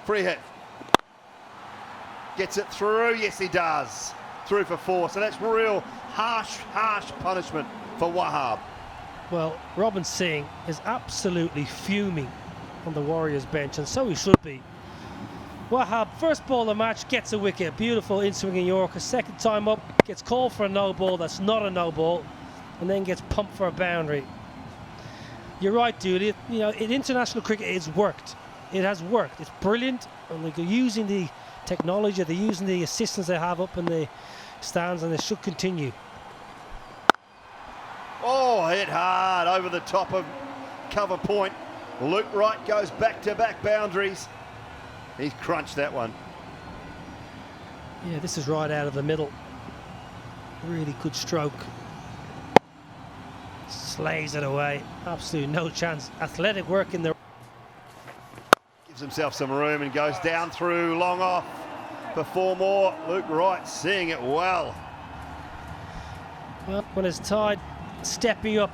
Free hit. Gets it through. Yes, he does. Through for 4. So that's real harsh punishment for Wahab. Well, Robin Singh is absolutely fuming on the Warriors bench, and so he should be. Wahab, first ball of the match, gets a wicket. Beautiful in-swinging Yorker. Second time up, gets called for a no ball. That's not a no ball, and then gets pumped for a boundary. You're right, dude. You know, in international cricket, it's worked. It has worked. It's brilliant, and they're using the technology. They're using the assistance they have up in the stands, and they should continue. Oh, hit hard over the top of cover point. Luke Wright goes back-to-back boundaries. He's crunched that one. Yeah, this is right out of the middle. Really good stroke. Slays it away. Absolutely no chance. Athletic work in there. Gives himself some room and goes down through, long off for 4 more. Luke Wright seeing it well. Well, when his tide stepping up,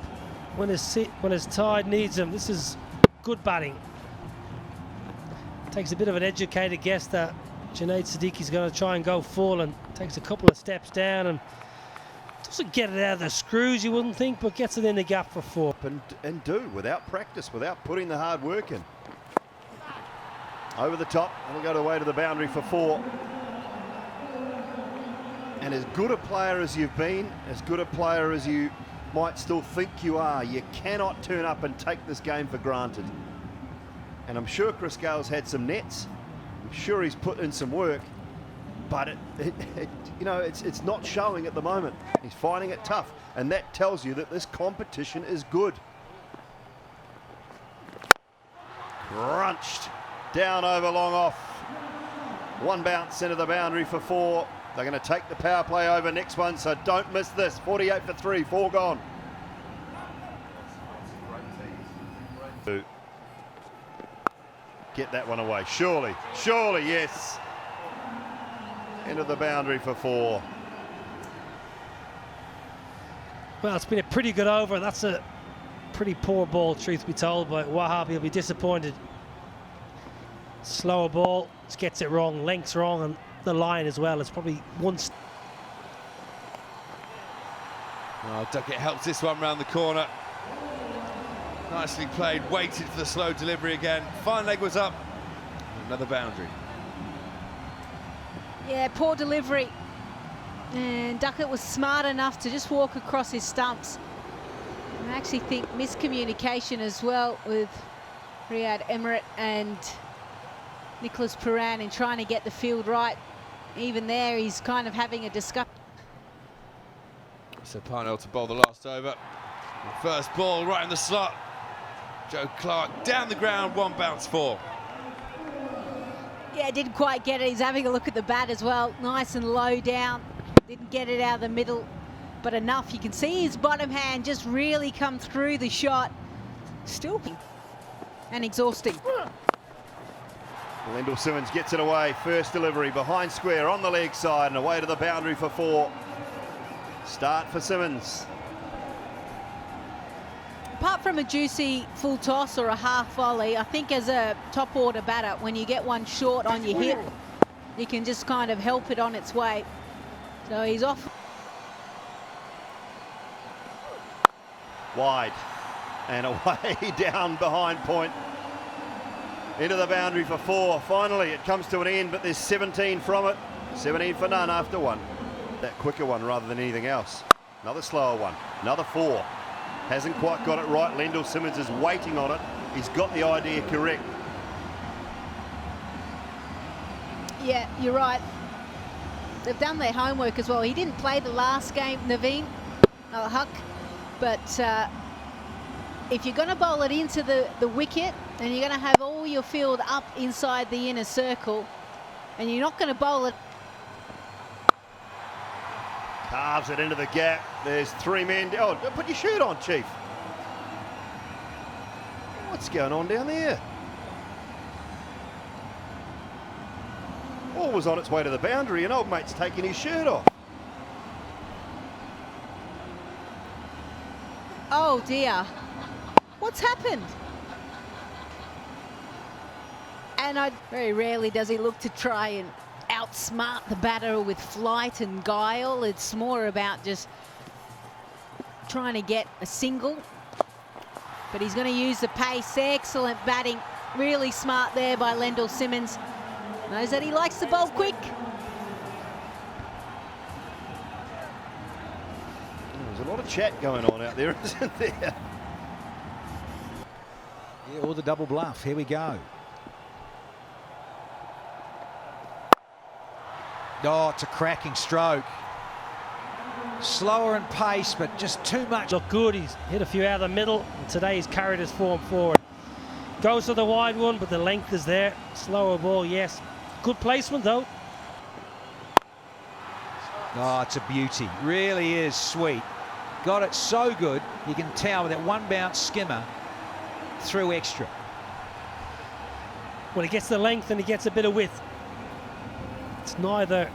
when his tide needs him, this is good batting. Takes a bit of an educated guess that Junaid Siddiqui's going to try and go full, and takes a couple of steps down and doesn't get it out of the screws, you wouldn't think, but gets it in the gap for 4. And do without practice, without putting the hard work in. Over the top, and we'll go away to the boundary for 4. And as good a player as you've been, as good a player as you might still think you are, you cannot turn up and take this game for granted. And I'm sure Chris Gale's had some nets. I'm sure he's put in some work, but it's not showing at the moment. He's finding it tough, and that tells you that this competition is good. Crunched down over long off. 1 bounce into the boundary for 4. They're going to take the power play over next one, so don't miss this. 48 for 3, 4 gone. Get that one away, surely, yes. Into the boundary for 4. Well, it's been a pretty good over. That's a pretty poor ball, truth be told, but Wahab, he'll be disappointed. Slower ball, just gets it wrong, length's wrong, and the line as well. It's probably one. Oh, Duckett helps this one round the corner. Nicely played, waited for the slow delivery again. Fine leg was up. Another boundary. Yeah, poor delivery. And Duckett was smart enough to just walk across his stumps. And I actually think miscommunication as well with Riyad Emirates and Nicholas Puran in trying to get the field right. Even there, he's kind of having a discussion. So Parnell to bowl the last over. First ball right in the slot. Joe Clark down the ground, 1 bounce 4. Yeah, didn't quite get it. He's having a look at the bat as well. Nice and low down. Didn't get it out of the middle, but enough. You can see his bottom hand just really come through the shot. Still and exhausting. Lendl Simmons gets it away. First delivery behind square on the leg side and away to the boundary for 4. Start for Simmons. Apart from a juicy full toss or a half volley, I think as a top order batter, when you get one short on your hip, you can just kind of help it on its way. So he's off. Wide and away down behind point. Into the boundary for 4. Finally, it comes to an end, but there's 17 from it. 17 for none after 1. That quicker one rather than anything else. Another slower one. Another 4. Hasn't quite got it right. Lendl Simmons is waiting on it. He's got the idea correct. Yeah, you're right. They've done their homework as well. He didn't play the last game, Naveen Huck, but if you're going to bowl it into the wicket, and you're going to have all your field up inside the inner circle, and you're not going to bowl it. Carves it into the gap. There's 3 men. Oh, put your shirt on, Chief. What's going on down there? Ball was on its way to the boundary and old mate's taking his shirt off. Oh dear. What's happened? And very rarely does he look to try and outsmart the batter with flight and guile. It's more about just trying to get a single. But he's going to use the pace. Excellent batting. Really smart there by Lendl Simmons. Knows that he likes the bowl quick. There's a lot of chat going on out there, isn't there? Yeah, or the double bluff. Here we go. Oh, it's a cracking stroke. Slower in pace, but just too much. Look good, he's hit a few out of the middle, and today he's carried his form forward. Goes for the wide one, but the length is there. Slower ball, yes. Good placement, though. Oh, it's a beauty. Really is sweet. Got it so good, you can tell with that one bounce skimmer through extra. Well, he gets the length and he gets a bit of width. It's neither...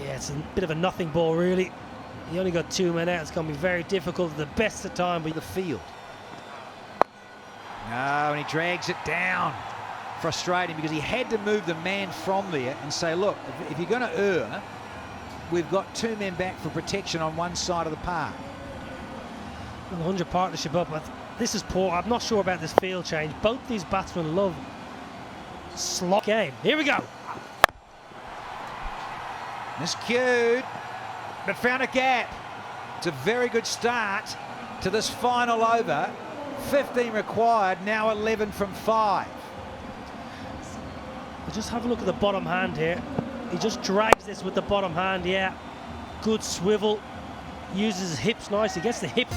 Yeah, it's a bit of a nothing ball, really. He only got 2 men out. It's going to be very difficult at the best of time. But The field. No, and he drags it down. Frustrating, because he had to move the man from there and say, look, if you're going to err, we've got 2 men back for protection on one side of the park. the 100 partnership up, but this is poor. I'm not sure about this field change. Both these batsmen love slot game. Here we go. Miscued, but found a gap. It's a very good start to this final over. 15 required, now 11 from 5. Just have a look at the bottom hand here. He just drags this with the bottom hand, yeah. Good swivel, uses his hips nice, he gets the hip.